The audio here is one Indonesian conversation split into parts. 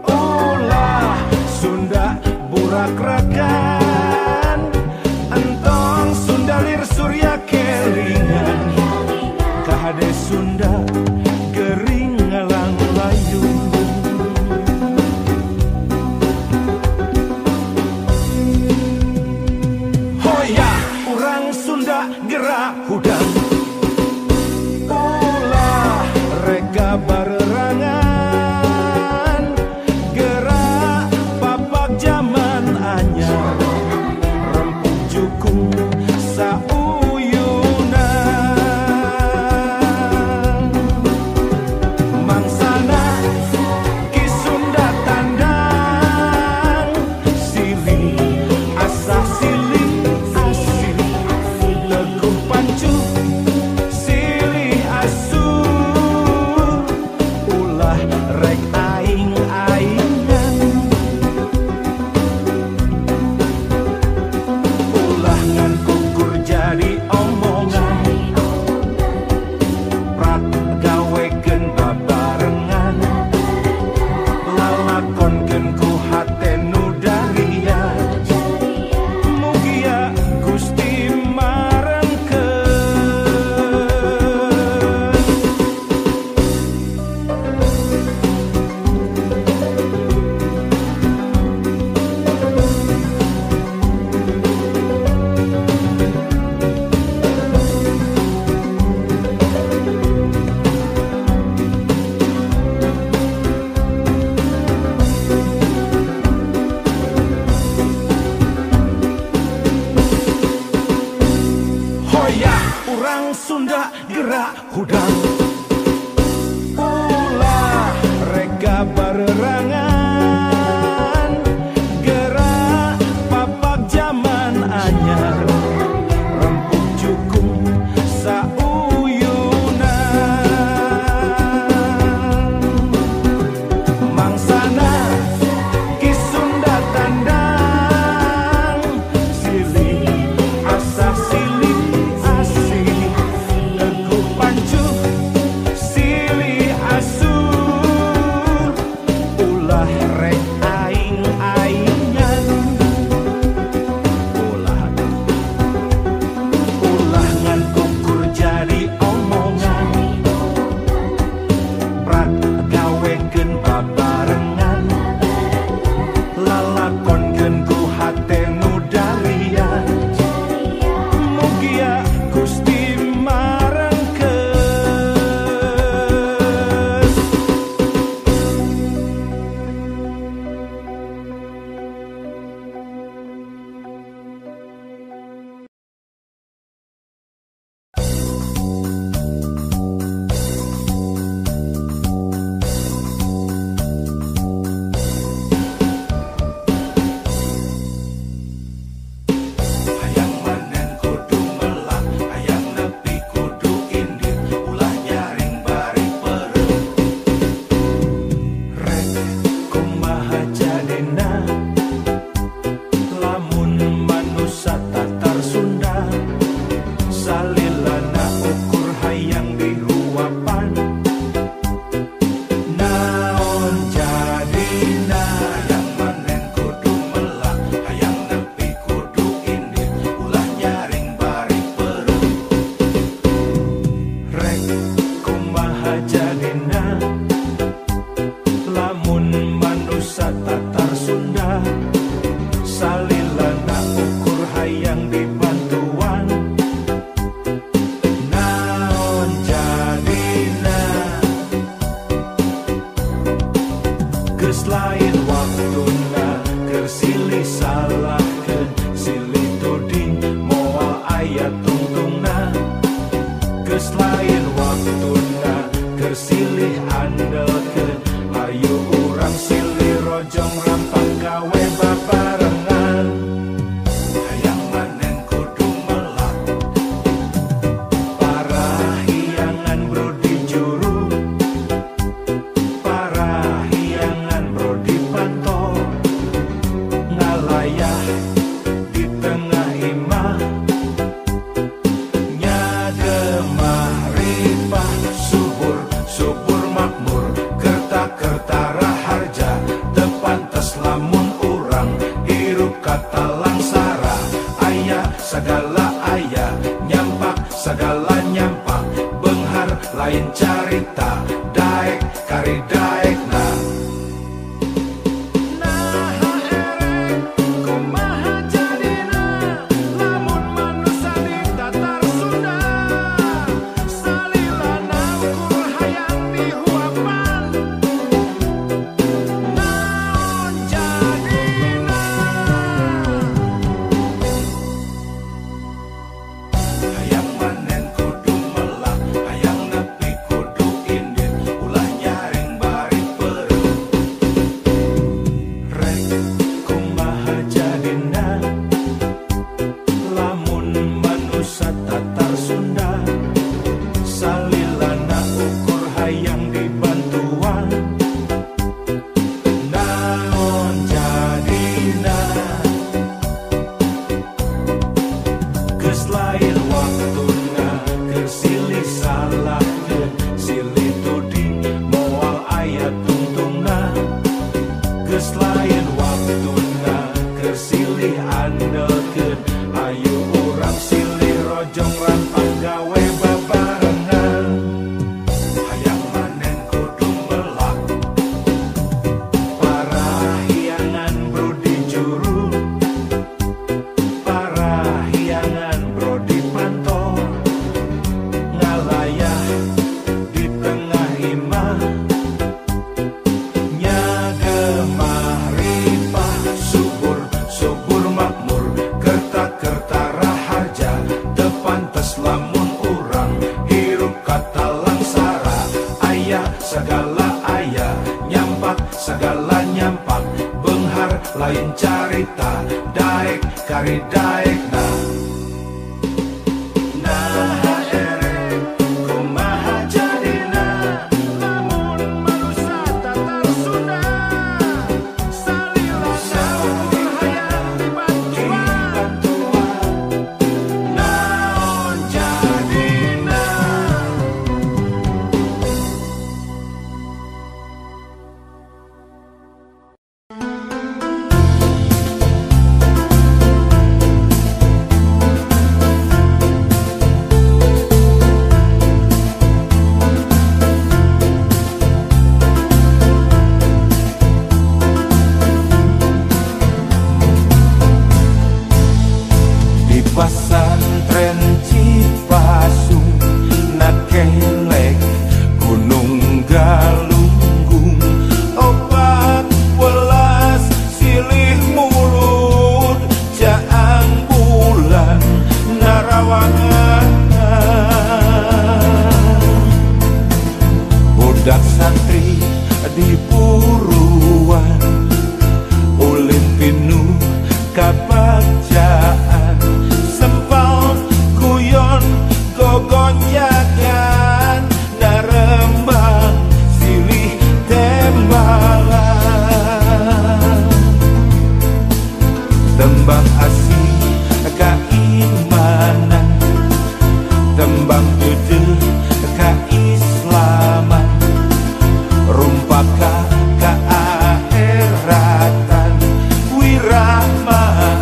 Ulah Sunda burak-rakan, entong Sunda lir surya kelingan, kahade Sunda gering ngalang layu. Hoya urang Sunda gerak hudang, ulah rega barerangan, gerak papak zaman anyar, rempuk jukung sauyunan. Mangsana ki Sunda tandang, silih asa silih asih, teguh pancu silih asu, ulah rek aing-aingan, ulah ngan kukur jadi omongan, prak gawekeun babarengan, lalakonkeun ku hate nu daria, mugia Gusti marengkeun. Hoya urang Sunda gerak hudang, ulah rega barerangan, gerak papak zaman anyar, rempuk jukung sauyunan. Mangsana ki Sunda tandang, silih asa silih asih, teguh pancu silih asu, ulah rek aing-aingan, ulah ngan kukur jadi omongan, prak gawekeun babarengan, lalakonkeun ku hate nu daria, mugia Gusti marengkeun. Hayang manen kudu melah, hayang nepi kudu indir, ulah nyaring bari pereu. Rek kumaha jadina, lamun manusa Tatar Sunda, salilana ukur hayang diruapan. Naon jadina, hayang manen kudu melah, hayang nepi kudu indir, ulah nyaring bari pereu. Rek kumaha jadina, lamun manusa Tatar Sunda, salilana ukur hayang dibantuan. segala nyampak benghar lain carita daek kari daek nah. Lain carita daek kari daek nah. Pasantren Cipasung nakelek Gunung Galunggung opat welas silih mulut jaang bulan narawangan budak santri di puruan ulin pinu kabacaan sempal kuyon gogonjakan narembang silih tembalan tembang asih keimanan tembang judul keislaman rumpaka keakhiratan wirahmat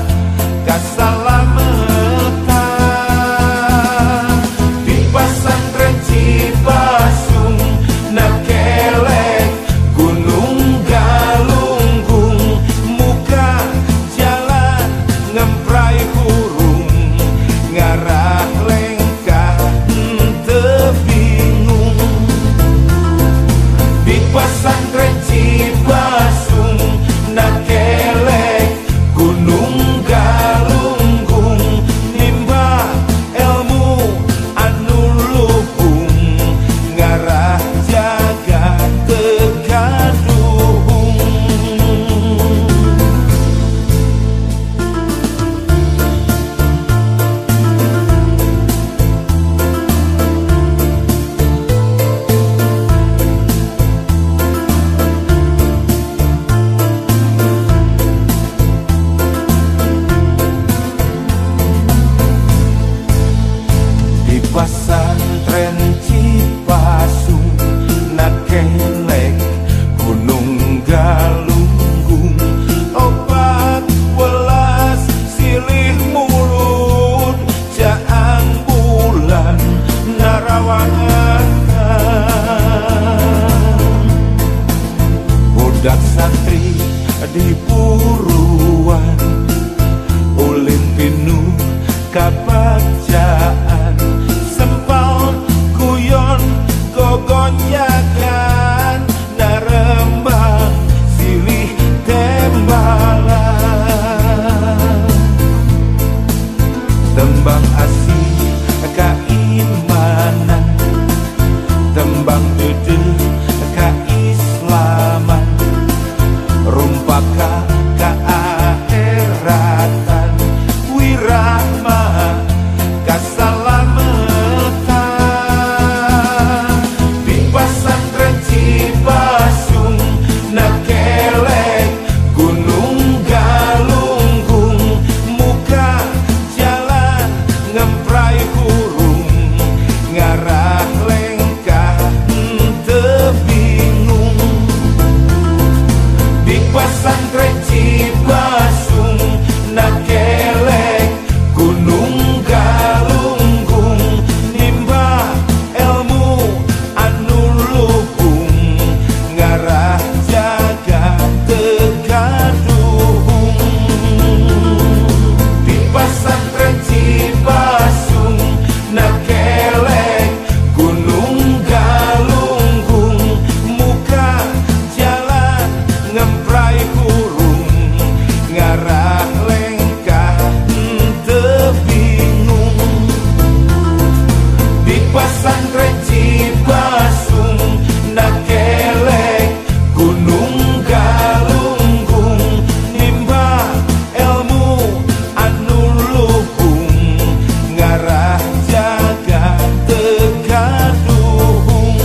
ngemprai hurung ngarah lengkah tebingung di pesantren Cibasung nak kelek gunung galunggung nimba ilmu anu luhung ngarah jaga tegaduhung di pesantren Cibasung nak kelek gunung galunggung muka jalan ngemprai hurung ngarah lengkah tebingung di pesantren Cibasung nak kelek gunung galunggung nimba ilmu anu luhung ngarah jaga tegaduhung.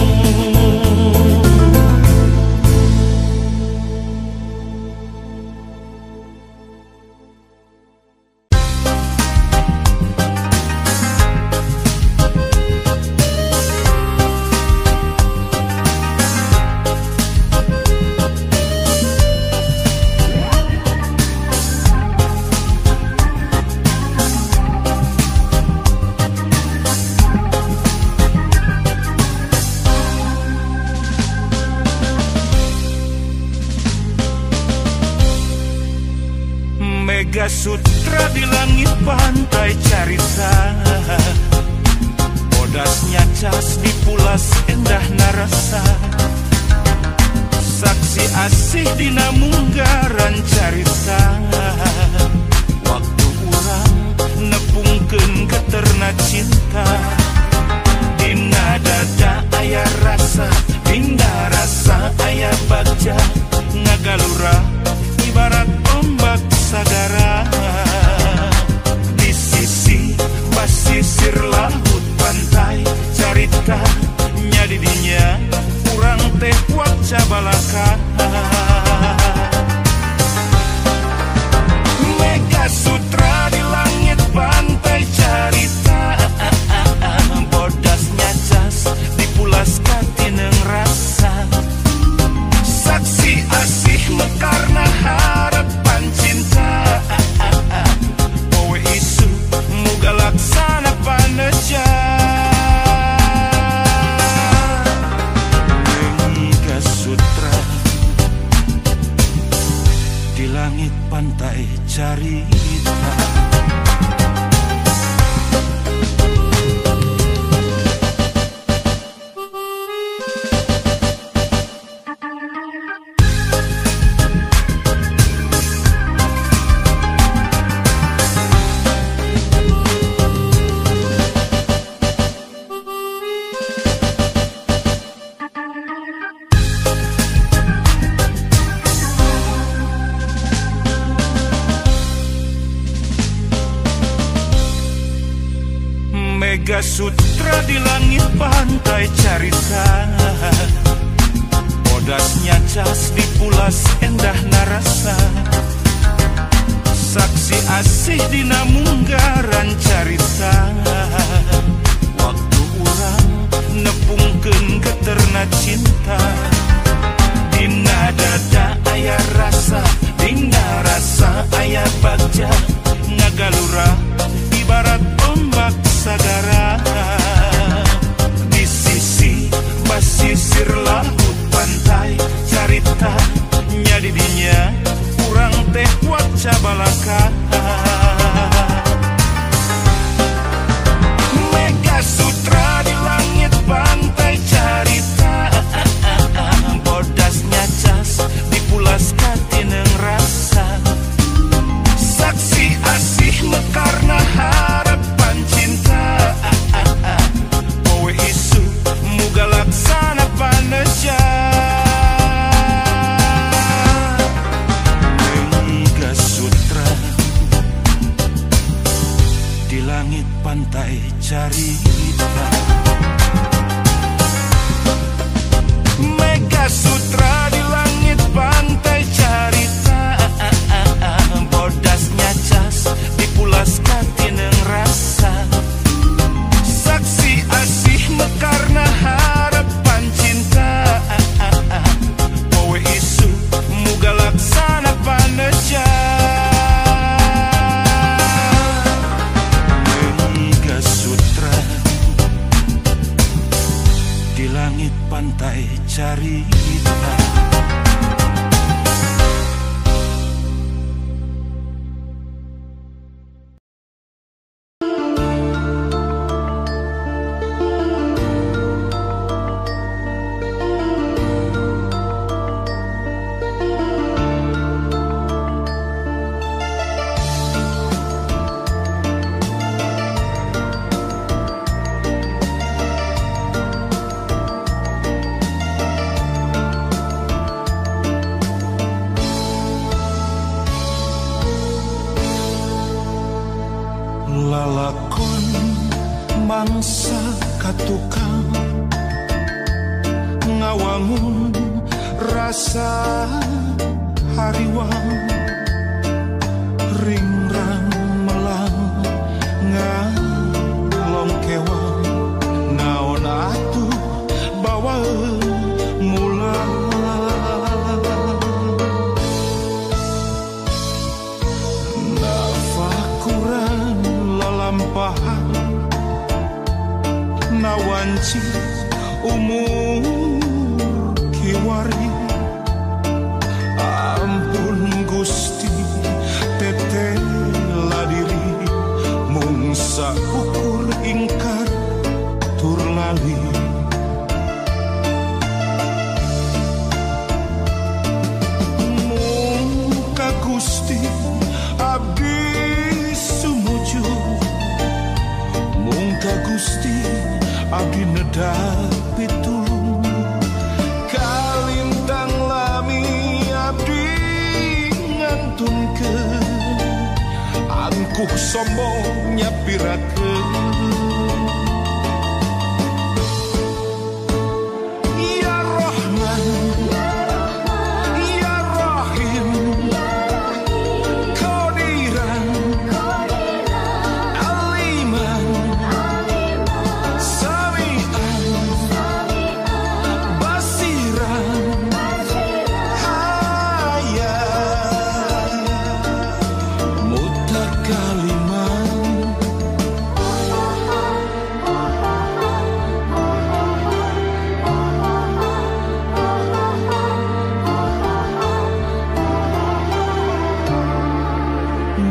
Mega Sutra di langit pantai carita bodasnya cas di pulas endah narasa saksi asih dina munggaran carita waktu urang nepungkeun geterna cinta dina dada aya rasa dina rasa aya bagja ngagalura ibarat ombak sagara di sisi basisir laut pantai carita nya didinya urang teh waca balaka Mega Sutra di langit pantai carita bodasnya cas dipulas katineng rasa saksi asih mekarna harapan cinta poe isu muga laksana paneja Mega Sutra di langit pantai carita. Mega Sutra di langit pantai carita bodasnya cas dipulas endah narasa saksi asih dina munggaran carita waktu urang nepungkeun geterna cinta dina dada aya rasa dina rasa aya bagja ngagalura ibarat ombak sagara di sisi basisir laut pantai carita nya didinya urang teh waca balaka Mega Sutra di langit pantai carita bodasnya cas dipulas katineng rasa saksi asih mekarna harapan cinta poe isu muga laksana paneja Mega Sutra di langit pantai carita Mega Sutra di langit pantai carita bodasnya cas dipulas katineng rasa pantai Carita. Lalakon mangsa katukang ngawangun rasa hariwang ringrang melang ngalong kewang naon atuh bawa mulang nafakuran lampahan nawanci umur kiwari ampun Gusti teteh ladiri mung saukur ingkar tur lali mung ka Gusti abdi sumuju mung ka Gusti abdi nedapi tulung kalintang lami abdi ngantunkeun angkuh sombong nyapirakeun ya Rahman ya Rahim Qadiran Aliman Sami'an Basiran Hayat Mutakaliman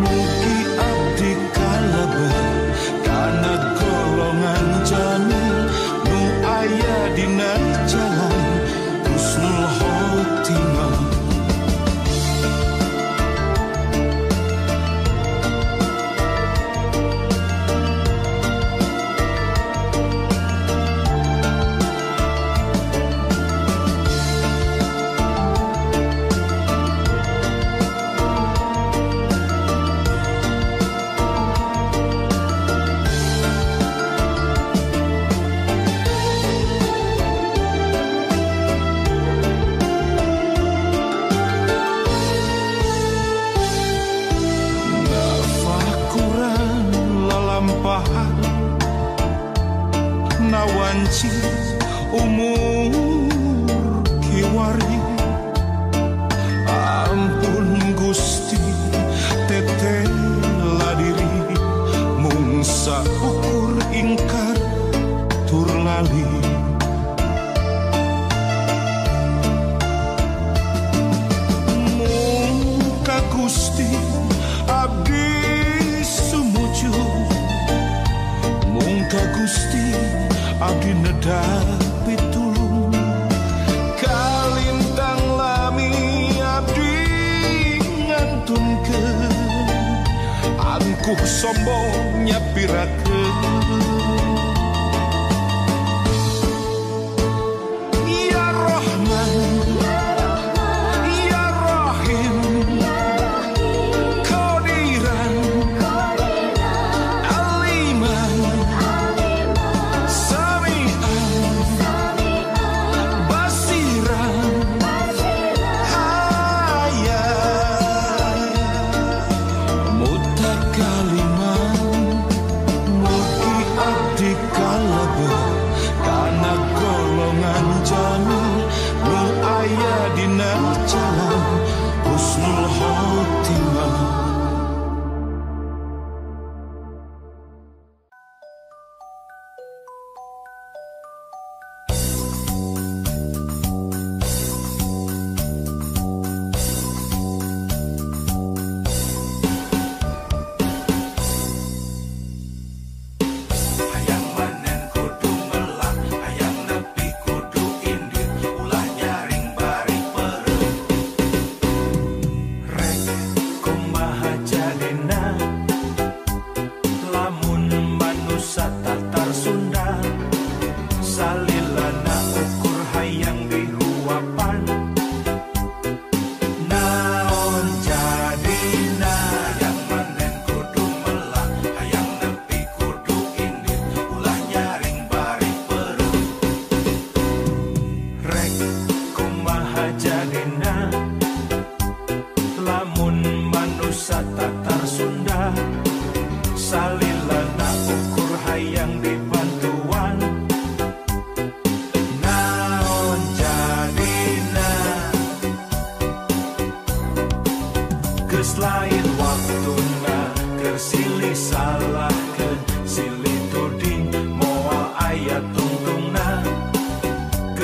mugi abdi kalebet kana golongan jamil nu aya dina jalan husnul khotimah nafakuran lalampahan nawanci umur kiwari ampun Gusti teteh ladiri mung saukur ingkar tur lali mung ka Gusti abdi sumuju mung ka Gusti abdi nedapi tulung kalintang lami abdi ngantunkeun angkuh sombong nyapirakeun ya Rahman ya Rahim Qadiran Aliman Sami'an Basiran Hayat Mutakaliman mugi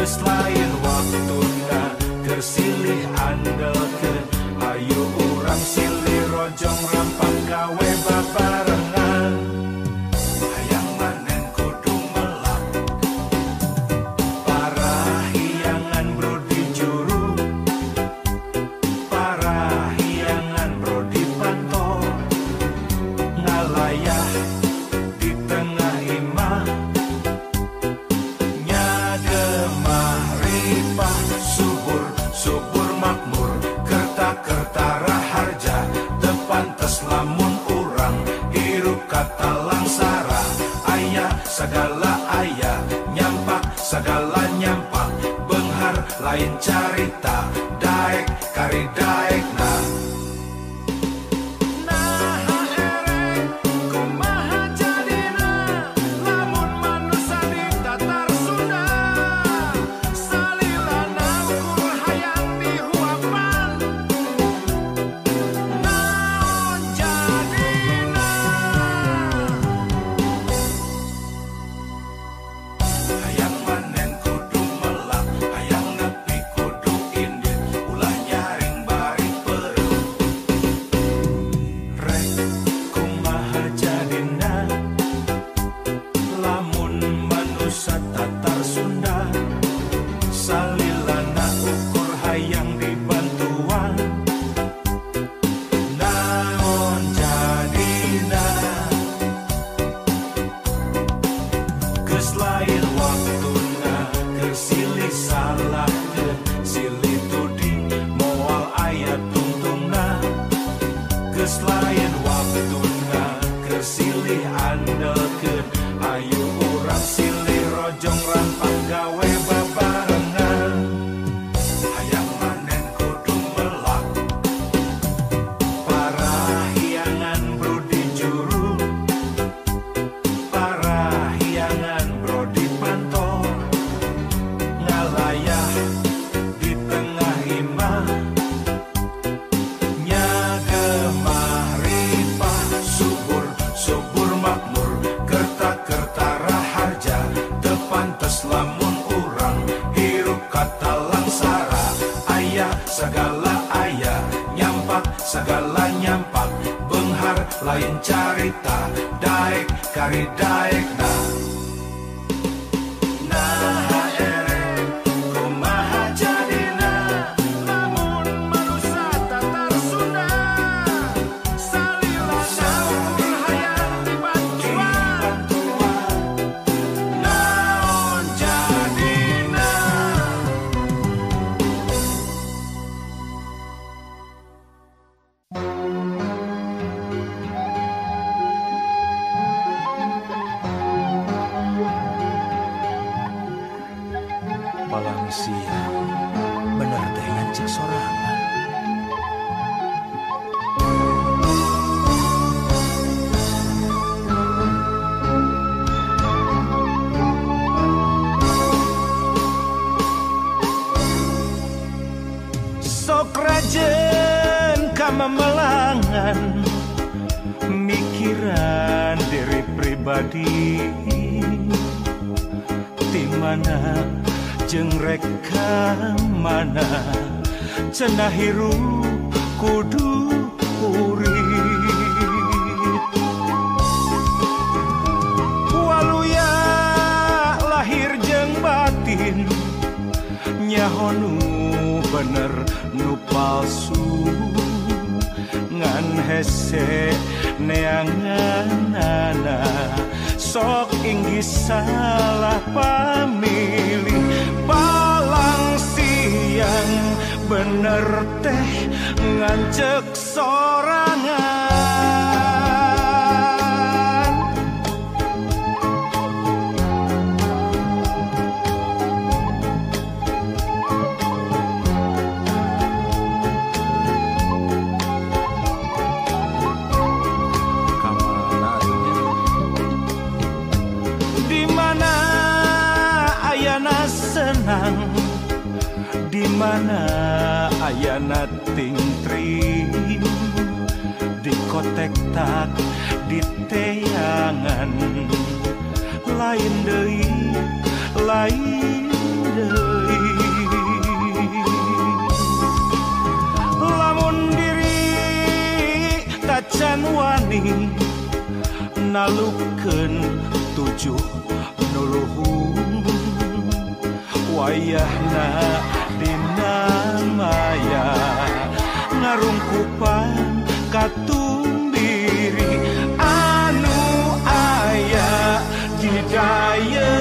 geus lain waktuna keur silih andelkeun ayo urang silih rojong rampang gawe babarengan hayang manen kudu melak parahiangan bro di juru parahiangan bro di pantau ngalayah di tengah imah nyagemah ripah subur subur makmur kerta raharja tepantes lamun urang hirup kata langsara aya segala aya nyampak segala nyampak benghar lain carita daek kari daek nah lain carita daek kari daek nah bener teh ngancik sorangan sok rajen kamamelangan mikiran diri pribadi di mana jeung reka mana cenah hirup kudu urip waluya lahir jeung batin nyaho nu bener nu palsu ngan hese neanganana sok inggih salah pamilih palang siang bener teh ngancek sorangan senang di mana ayana tingtring di kotek tak di teangan lain deui lain deui. Lamun diri tacan wani nalukeun tujuh nuluhung wayahna dina maya ngarungkupan katumbiri anu aya di daya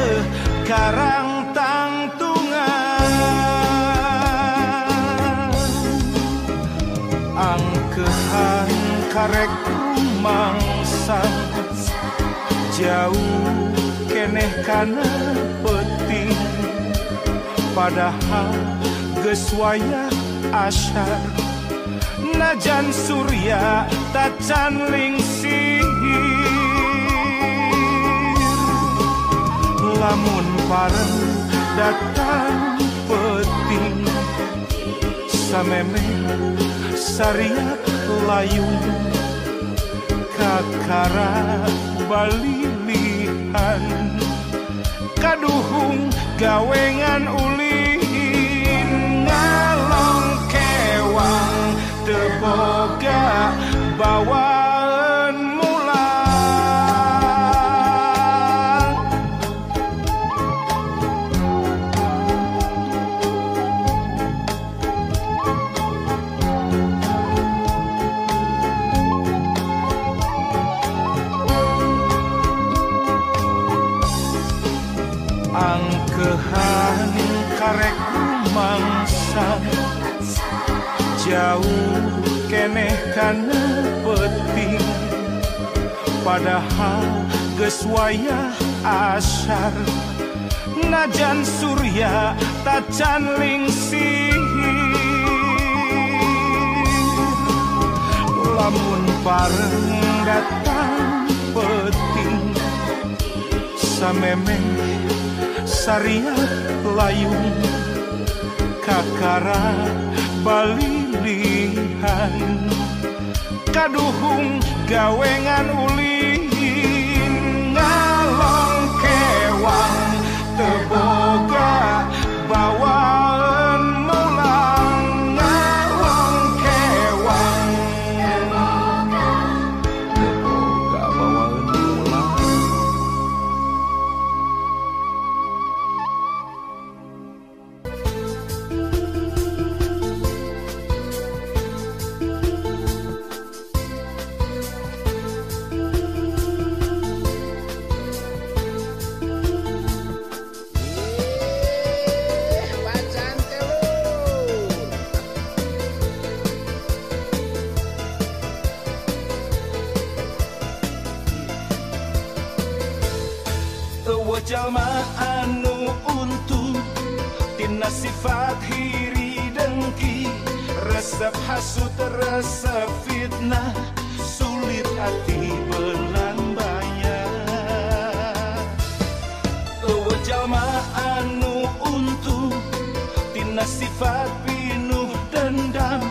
karang tangtungan angkehan karek rumangsang jauh keneh kana penting padahal geus wayah asyar najan surya tacan lingsir lamun pareng datang peting sameme sariak layung kakara balilihan kaduhung gawengan ulin ngalong kewang teboga bawaan mulang angkehan karek rumangsa jauh keneh kana penting padahal geus wayah asyar najan surya tacan lingsir lamun pareng datang peting sameme sariak layung kakara balilihan kaduhung gawengan ulin ngalong kewang teboga bawaan mulang ngalong kewang teboga bawaan mulang. Jalma anu untung tina sifat hiri dengki resep hasut resep fitnah sulit hati belan bayar jalma anu untung tina sifat pinuh dendam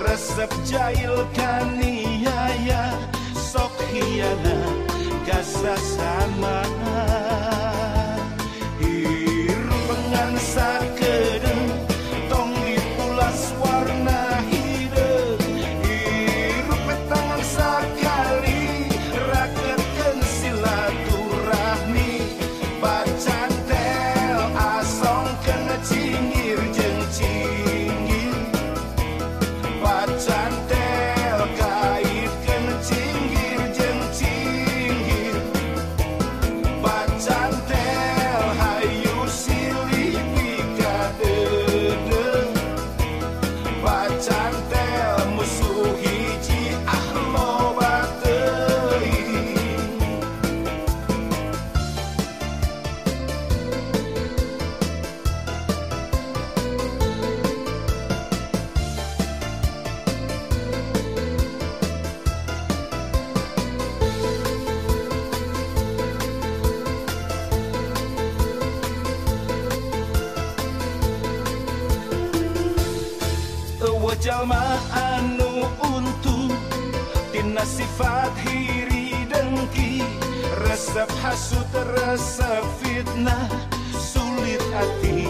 resep jahil kaniaya sok hianat gasa sama hirupengan sakedeng tong dipulas warna hideung hirup tangan sakali raketkeun silaturahmi bacan tel asongkeun cinggir jeung cinggir bacan tel kaitkeun cinggir jeung cinggir bacan tel hayu silih pikadedeung bacan tel musuh hiji loba teuing jalma anu untung tina sifat hiri dengki resep hasut resep fitnah sulit hati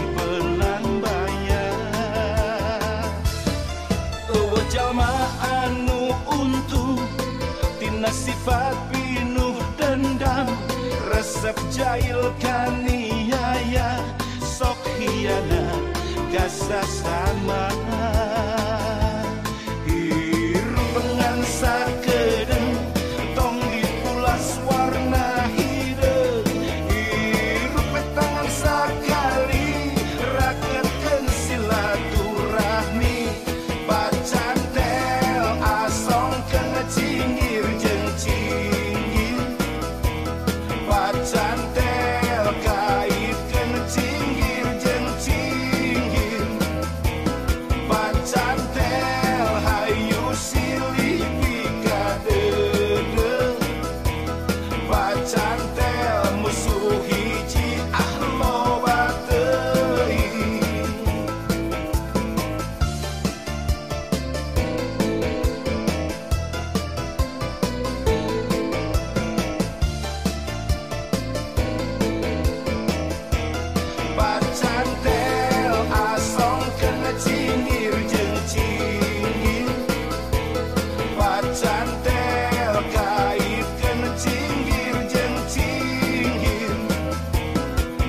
jail kaniaya sok hiana gasa sama hirup dengan sakedeng tong dipulas warna hideung hirup tangan sakali raketkeun silaturahmi bacantel asong kena cinggir jeung cinggir bacantel kaitkeun cinggir jeung cinggir bacantel hayu silih pikadeudeuh bacantel musuh hiji loba teuing bacantel asong kena cinggir jeung cinggir bacantel kaitkeun cinggir jeung cinggir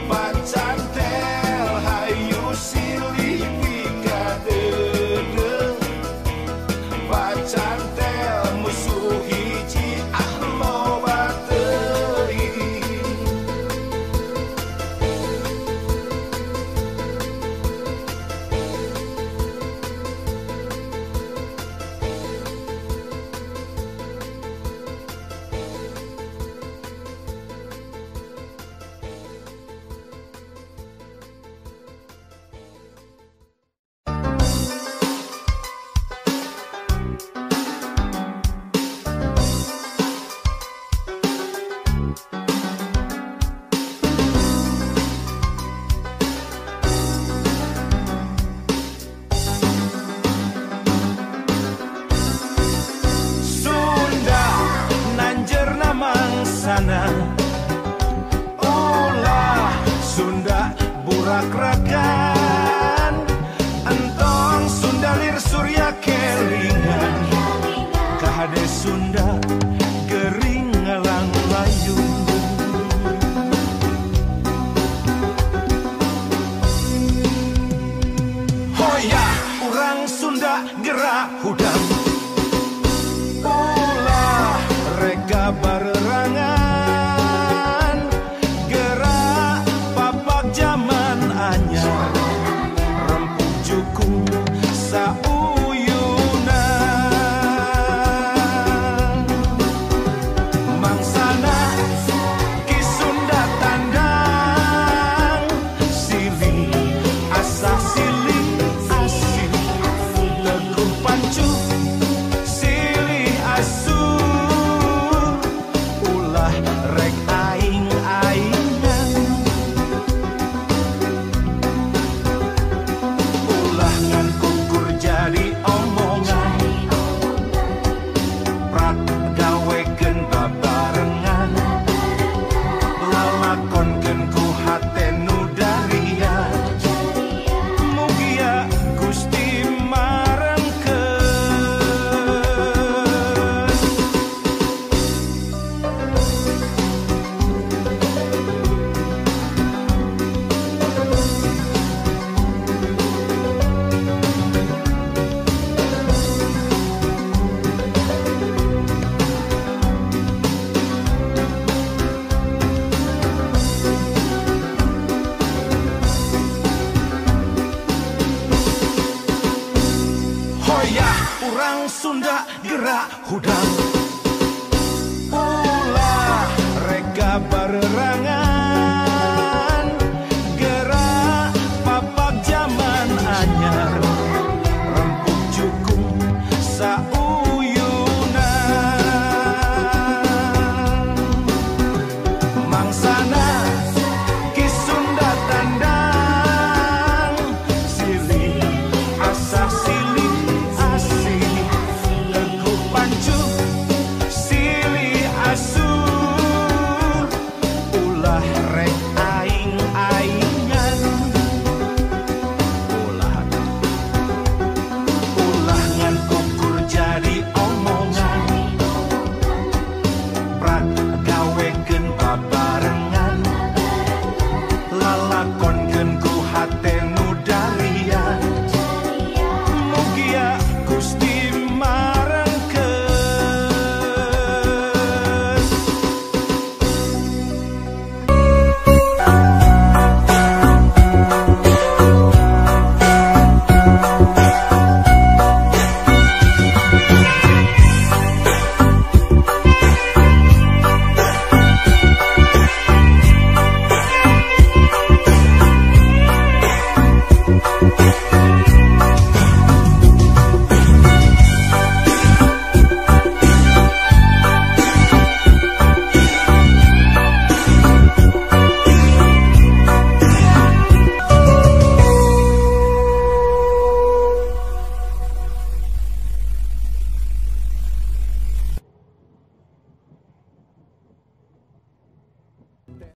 bacantel hayu silih pikadeudeuh bacantel musuh hiji loba teuing Sunda nanjerna mangsana ulah Sunda burak rakan entong Sunda lir surya kelingan kahade Sunda gering ngalang layung hoya urang Sunda gerak hudang ulah reka barerangan gerak papak zaman anyar rempuk jukung sauyunan mangsana ki Sunda tandang silih asa silih asih teguh pancu silih asu ulah rek aing-aingan ulah ngan kukur jadi omongan prak gawekeun babarengan lalakonkeun ku hate nu daria mugia Gusti marengkeun hoya urang Sunda gerak hudang